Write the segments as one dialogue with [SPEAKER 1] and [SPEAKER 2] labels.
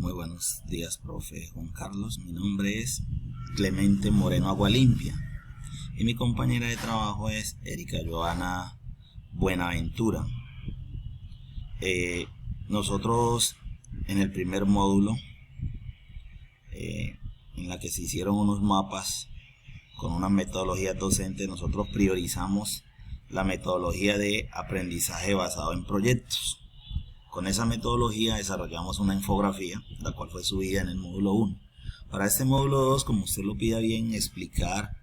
[SPEAKER 1] Muy buenos días, profe Juan Carlos. Mi nombre es Clemente Moreno Agualimpia y mi compañera de trabajo es Erika Joana Buenaventura. Nosotros en el primer módulo, en la que se hicieron unos mapas con una metodología docente, nosotros priorizamos la metodología de aprendizaje basado en proyectos. Con esa metodología desarrollamos una infografía, la cual fue subida en el módulo 1. Para este módulo 2, como usted lo pida bien, explicar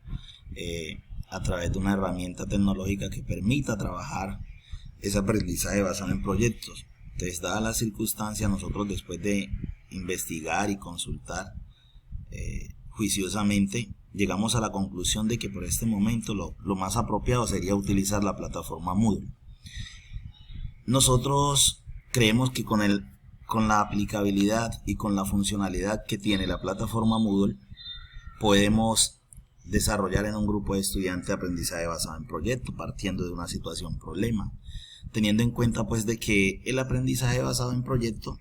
[SPEAKER 1] a través de una herramienta tecnológica que permita trabajar ese aprendizaje basado en proyectos. Entonces, dadas las circunstancias, nosotros después de investigar y consultar juiciosamente, llegamos a la conclusión de que por este momento lo más apropiado sería utilizar la plataforma Moodle. Nosotros creemos que con la aplicabilidad y con la funcionalidad que tiene la plataforma Moodle, podemos desarrollar en un grupo de estudiantes aprendizaje basado en proyecto, partiendo de una situación problema, teniendo en cuenta pues de que el aprendizaje basado en proyecto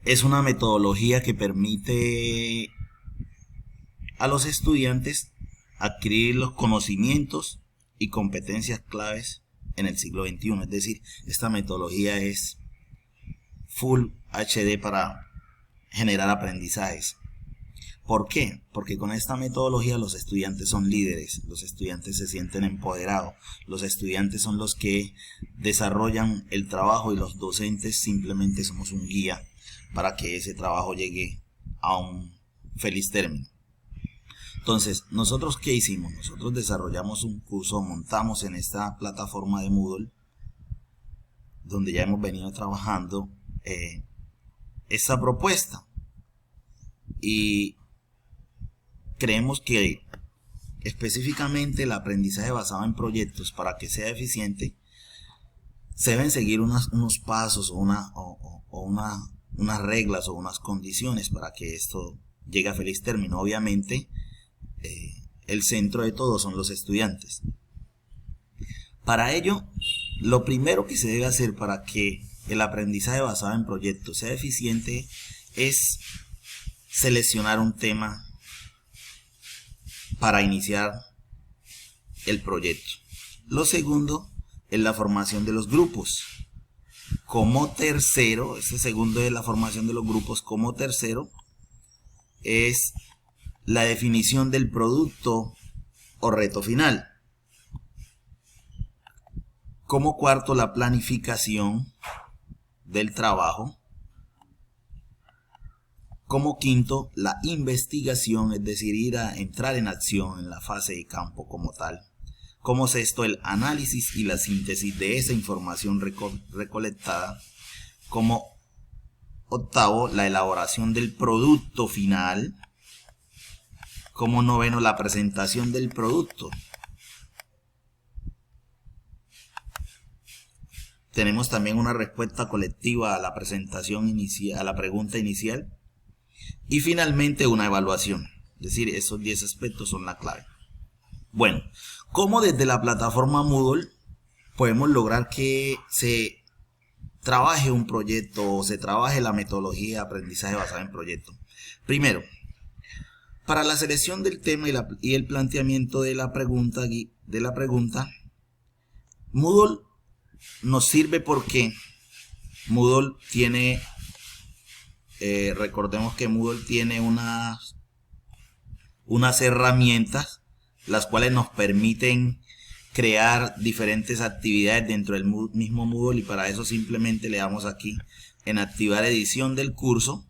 [SPEAKER 1] es una metodología que permite a los estudiantes adquirir los conocimientos y competencias claves en el siglo XXI, es decir, esta metodología es Full HD para generar aprendizajes. ¿Por qué? Porque con esta metodología los estudiantes son líderes, los estudiantes se sienten empoderados, los estudiantes son los que desarrollan el trabajo y los docentes simplemente somos un guía para que ese trabajo llegue a un feliz término. Entonces, ¿nosotros qué hicimos? Nosotros desarrollamos un curso, montamos en esta plataforma de Moodle, donde ya hemos venido trabajando esta propuesta. Y creemos que específicamente el aprendizaje basado en proyectos, para que sea eficiente, se deben seguir unos pasos o unas reglas o unas condiciones para que esto llegue a feliz término. Obviamente, el centro de todo son los estudiantes. Para ello, lo primero que se debe hacer para que el aprendizaje basado en proyectos sea eficiente es seleccionar un tema para iniciar el proyecto. Lo segundo es la formación de los grupos. Como tercero, este segundo es la formación de los grupos. Como tercero es la definición del producto o reto final. Como cuarto, la planificación del trabajo. Como quinto, la investigación, es decir, entrar en acción en la fase de campo como tal. Como sexto, el análisis y la síntesis de esa información recolectada. Como octavo, la elaboración del producto final. Como noveno, la presentación del producto. Tenemos también una respuesta colectiva a la presentación inicial, a la pregunta inicial. Y finalmente una evaluación. Es decir, esos 10 aspectos son la clave. Bueno, ¿cómo desde la plataforma Moodle podemos lograr que se trabaje un proyecto o se trabaje la metodología de aprendizaje basada en proyectos? Primero, para la selección del tema y el planteamiento de la pregunta, Moodle nos sirve porque Moodle tiene, recordemos que Moodle tiene unas herramientas las cuales nos permiten crear diferentes actividades dentro del mismo Moodle, y para eso simplemente le damos aquí en activar edición del curso.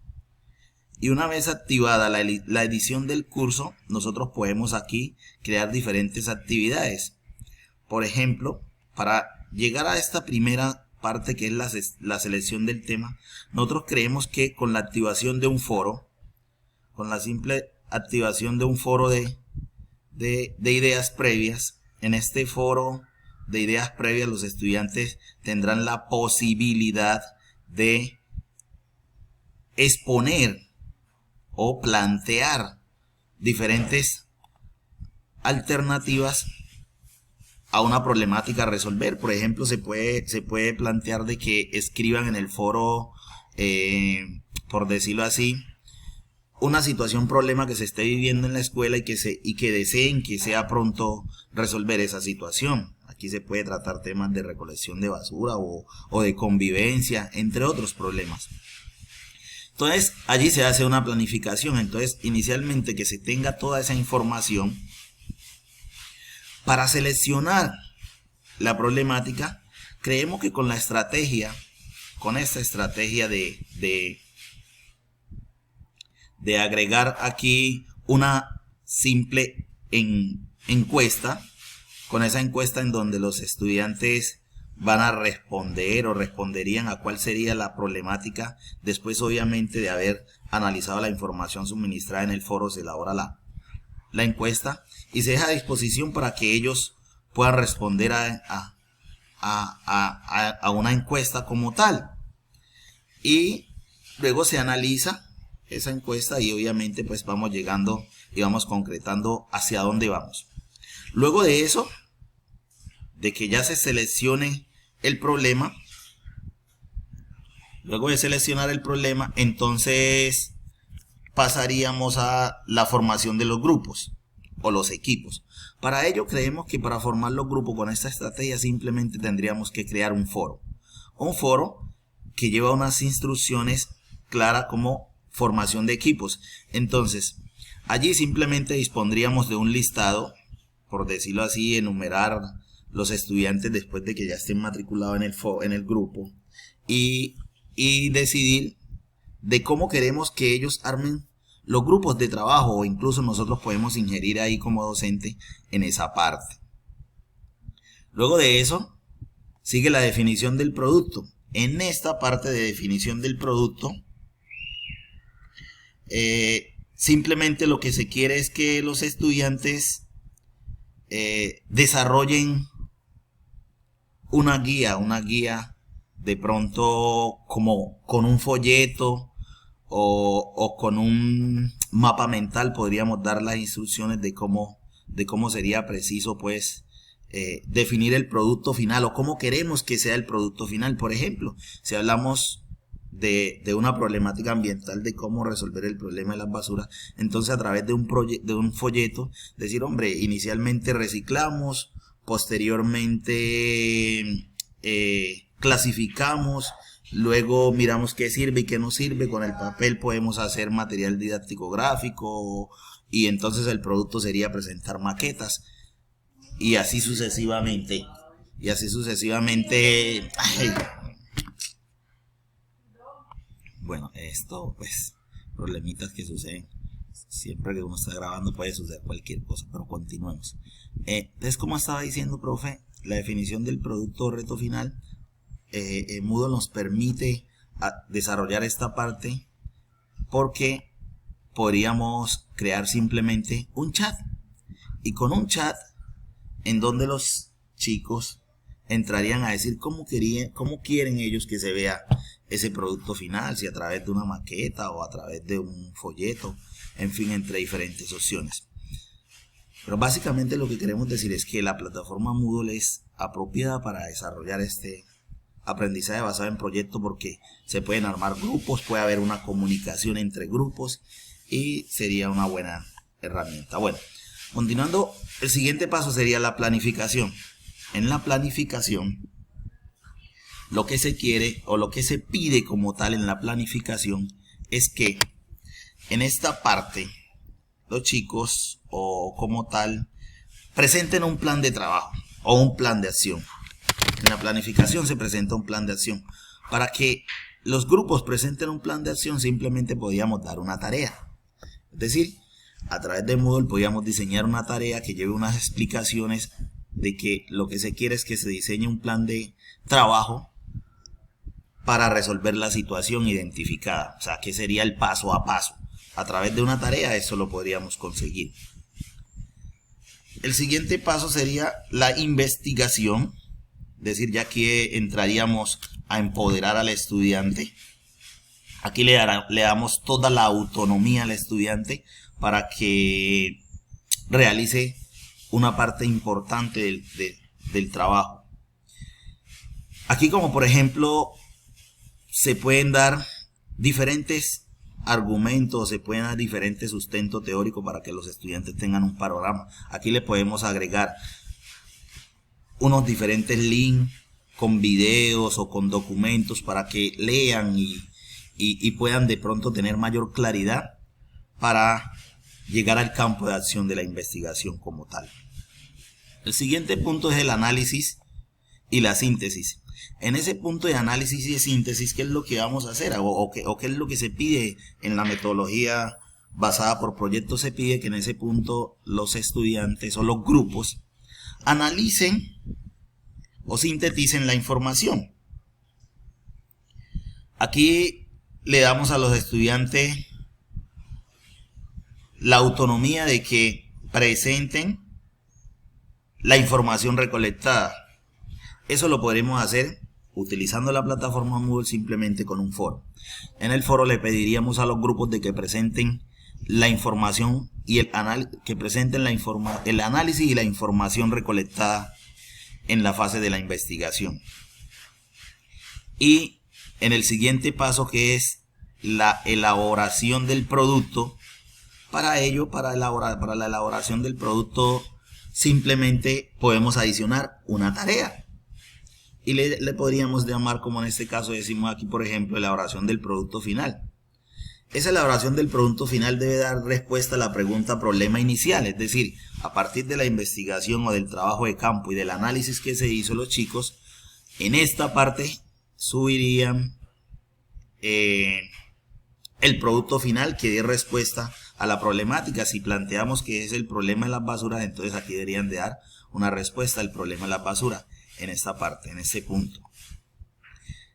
[SPEAKER 1] Y una vez activada la edición del curso, nosotros podemos aquí crear diferentes actividades. Por ejemplo, para llegar a esta primera parte, que es la selección del tema, nosotros creemos que con la activación de un foro, con la simple activación de un foro de ideas previas, en este foro de ideas previas los estudiantes tendrán la posibilidad de exponer o plantear diferentes alternativas a una problemática a resolver. Por ejemplo, se puede plantear de que escriban en el foro por decirlo así, una situación, problema que se esté viviendo en la escuela y que deseen que sea pronto resolver esa situación. Aquí se puede tratar temas de recolección de basura o de convivencia, entre otros problemas. Entonces, allí se hace una planificación. Entonces, inicialmente que se tenga toda esa información para seleccionar la problemática. Creemos que con esta estrategia de agregar aquí una simple encuesta, con esa encuesta en donde los estudiantes van a responder o responderían a cuál sería la problemática, después obviamente de haber analizado la información suministrada en el foro, se elabora la encuesta y se deja a disposición para que ellos puedan responder a una encuesta como tal, y luego se analiza esa encuesta y obviamente pues vamos llegando y vamos concretando hacia dónde vamos. Luego de eso, de que ya se seleccione el problema, luego de seleccionar el problema, entonces pasaríamos a la formación de los grupos o los equipos. Para ello creemos que para formar los grupos con esta estrategia simplemente tendríamos que crear un foro que lleva unas instrucciones claras como formación de equipos. Entonces allí simplemente dispondríamos de un listado, por decirlo así, enumerar los estudiantes después de que ya estén matriculados en el grupo y decidir de cómo queremos que ellos armen los grupos de trabajo, o incluso nosotros podemos ingerir ahí como docente en esa parte. Luego de eso sigue la definición del producto. En esta parte de definición del producto, simplemente lo que se quiere es que los estudiantes desarrollen una guía de pronto como con un folleto o con un mapa mental. Podríamos dar las instrucciones de cómo sería preciso pues definir el producto final, o cómo queremos que sea el producto final. Por ejemplo, si hablamos de una problemática ambiental, de cómo resolver el problema de las basuras, entonces a través de un folleto decir, hombre, inicialmente reciclamos, posteriormente clasificamos, luego miramos qué sirve y qué no sirve, con el papel podemos hacer material didáctico gráfico, y entonces el producto sería presentar maquetas, y así sucesivamente. Ay. Bueno, esto pues problemitas que suceden siempre que uno está grabando, puede suceder cualquier cosa, pero continuemos. Entonces, como estaba diciendo, profe, la definición del producto o reto final, Moodle nos permite desarrollar esta parte, porque podríamos crear simplemente un chat, y con un chat en donde los chicos entrarían a decir cómo quieren ellos que se vea ese producto final, si a través de una maqueta o a través de un folleto, en fin, entre diferentes opciones. Pero básicamente lo que queremos decir es que la plataforma Moodle es apropiada para desarrollar este aprendizaje basado en proyectos, porque se pueden armar grupos, puede haber una comunicación entre grupos y sería una buena herramienta. Bueno, continuando, el siguiente paso sería la planificación. En la planificación, lo que se quiere o lo que se pide como tal en la planificación es que en esta parte los chicos o como tal presenten un plan de trabajo o un plan de acción. En la planificación se presenta un plan de acción. Para que los grupos presenten un plan de acción, simplemente podíamos dar una tarea. Es decir, a través de Moodle podíamos diseñar una tarea que lleve unas explicaciones de que lo que se quiere es que se diseñe un plan de trabajo para resolver la situación identificada. O sea, que sería el paso a paso. A través de una tarea eso lo podríamos conseguir. El siguiente paso sería la investigación. Es decir, ya que entraríamos a empoderar al estudiante. Aquí le damos toda la autonomía al estudiante para que realice una parte importante del trabajo. Aquí, como por ejemplo, se pueden dar diferentes argumentos, se pueden dar diferentes sustentos teóricos para que los estudiantes tengan un panorama. Aquí le podemos agregar unos diferentes links con videos o con documentos para que lean y puedan de pronto tener mayor claridad para llegar al campo de acción de la investigación como tal. El siguiente punto es el análisis y la síntesis. En ese punto de análisis y de síntesis, ¿qué es lo que vamos a hacer? ¿O qué es lo que se pide en la metodología basada por proyectos? Se pide que en ese punto los estudiantes o los grupos analicen o sinteticen la información. Aquí le damos a los estudiantes la autonomía de que presenten la información recolectada. Eso lo podremos hacer utilizando la plataforma Moodle simplemente con un foro. En el foro le pediríamos a los grupos de que presenten la información y el análisis y la información recolectada en la fase de la investigación. Y en el siguiente paso, que es la elaboración del producto, para la elaboración del producto simplemente podemos adicionar una tarea. Y le podríamos llamar, como en este caso decimos aquí, por ejemplo, elaboración del producto final. Esa elaboración del producto final debe dar respuesta a la pregunta problema inicial, es decir, a partir de la investigación o del trabajo de campo y del análisis que se hizo los chicos, en esta parte subirían el producto final que dé respuesta a la problemática. Si planteamos que es el problema de las basuras, entonces aquí deberían de dar una respuesta al problema de las basuras en esta parte, en este punto.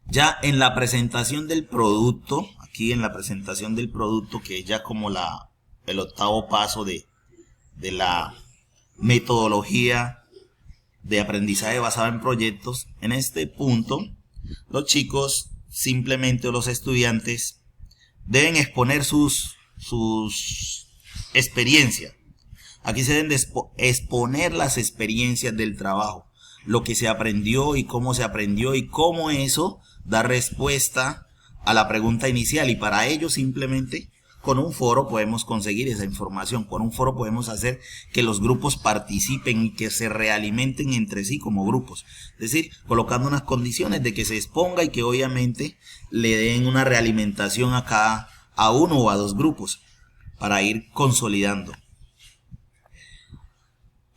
[SPEAKER 1] Ya en la presentación del producto, aquí en la presentación del producto, que es ya como el octavo paso de la metodología de aprendizaje basado en proyectos, en este punto los chicos simplemente, o los estudiantes, deben exponer sus experiencias. Aquí se deben de exponer las experiencias del trabajo, lo que se aprendió y cómo se aprendió y cómo eso da respuesta a la pregunta inicial. Y para ello simplemente con un foro podemos conseguir esa información. Con un foro podemos hacer que los grupos participen y que se realimenten entre sí como grupos. Es decir, colocando unas condiciones de que se exponga y que obviamente le den una realimentación a uno o a dos grupos para ir consolidando.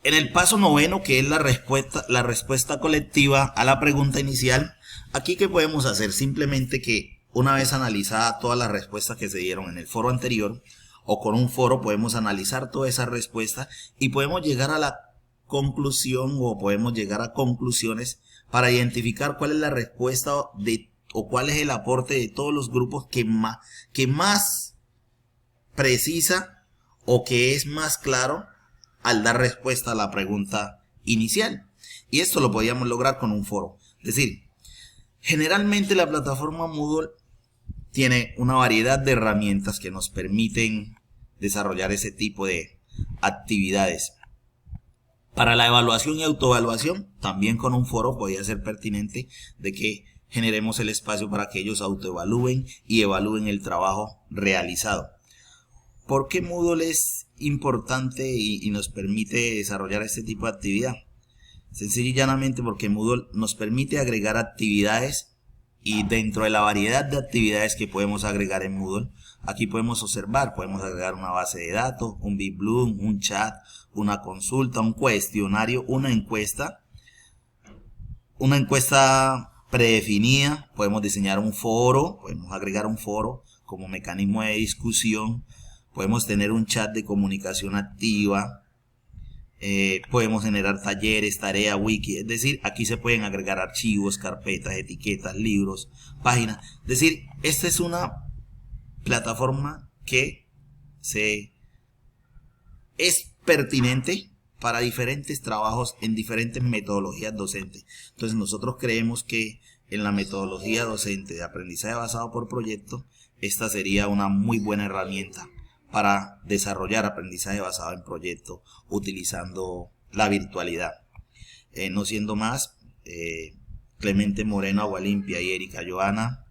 [SPEAKER 1] En el paso noveno, que es la respuesta colectiva a la pregunta inicial, aquí ¿qué podemos hacer? Simplemente que una vez analizada todas las respuestas que se dieron en el foro anterior, o con un foro podemos analizar toda esa respuesta y podemos llegar a la conclusión, o podemos llegar a conclusiones para identificar cuál es la respuesta o cuál es el aporte de todos los grupos que más precisa o que es más claro al dar respuesta a la pregunta inicial. Y esto lo podíamos lograr con un foro. Es decir, generalmente la plataforma Moodle tiene una variedad de herramientas que nos permiten desarrollar ese tipo de actividades. Para la evaluación y autoevaluación, también con un foro podría ser pertinente de que generemos el espacio para que ellos autoevalúen y evalúen el trabajo realizado. ¿Por qué Moodle es importante y nos permite desarrollar este tipo de actividad? Sencillo y llanamente porque Moodle nos permite agregar actividades, y dentro de la variedad de actividades que podemos agregar en Moodle, aquí podemos observar, podemos agregar una base de datos, un BigBloom, un chat, una consulta, un cuestionario, una encuesta predefinida, podemos diseñar un foro, podemos agregar un foro como mecanismo de discusión, podemos tener un chat de comunicación activa, podemos generar talleres, tareas, wiki. Es decir, aquí se pueden agregar archivos, carpetas, etiquetas, libros, páginas. Es decir, esta es una plataforma que es pertinente para diferentes trabajos en diferentes metodologías docentes. Entonces nosotros creemos que en la metodología docente de aprendizaje basado por proyectos, esta sería una muy buena herramienta para desarrollar aprendizaje basado en proyectos utilizando la virtualidad. No siendo más, Clemente Moreno, Agualimpia y Erika Joana,